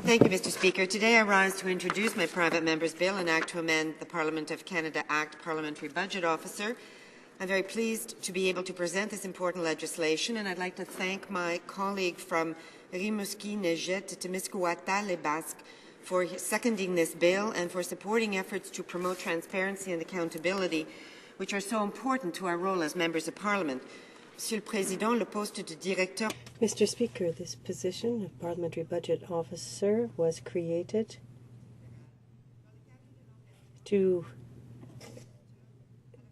Thank you, Mr. Speaker. Today I rise to introduce my private member's bill, an act to amend the Parliament of Canada Act Parliamentary Budget Officer. I'm very pleased to be able to present this important legislation, and I'd like to thank my colleague from Rimouski, Nejet, Témiscouata, Les Basques for seconding this bill and for supporting efforts to promote transparency and accountability, which are so important to our role as members of Parliament. Monsieur le Président, le poste de directeur. Mr. Speaker, this position of Parliamentary Budget Officer was created to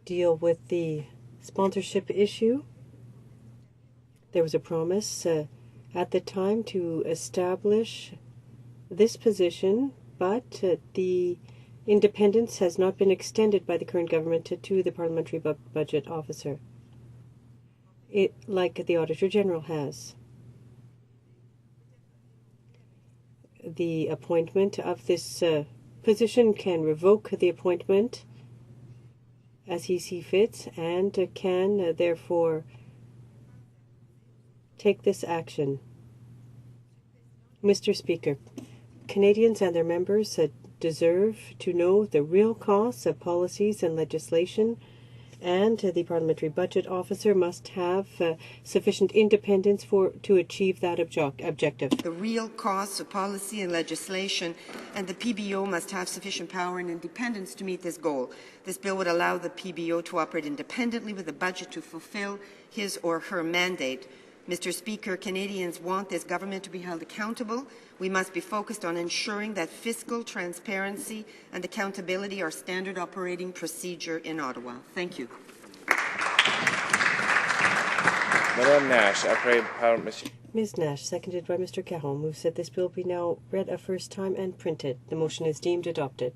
deal with the sponsorship issue. There was a promise at the time to establish this position, but the independence has not been extended by the current government to the Parliamentary Budget Officer, like the Auditor General has. The appointment of this position can revoke the appointment as he sees fit and can therefore take this action. Mr. Speaker, Canadians and their members deserve to know the real costs of policies and legislation, and the Parliamentary Budget Officer must have sufficient independence to achieve that objective. The real costs of policy and legislation, and the PBO must have sufficient power and independence to meet this goal. This bill would allow the PBO to operate independently with a budget to fulfill his or her mandate. Mr. Speaker, Canadians want this government to be held accountable. We must be focused on ensuring that fiscal transparency and accountability are standard operating procedure in Ottawa. Thank you. Madame Nash, après par Monsieur. Ms. Nash, seconded by Mr. Caron, moves that this bill be now read a first time and printed. The motion is deemed adopted.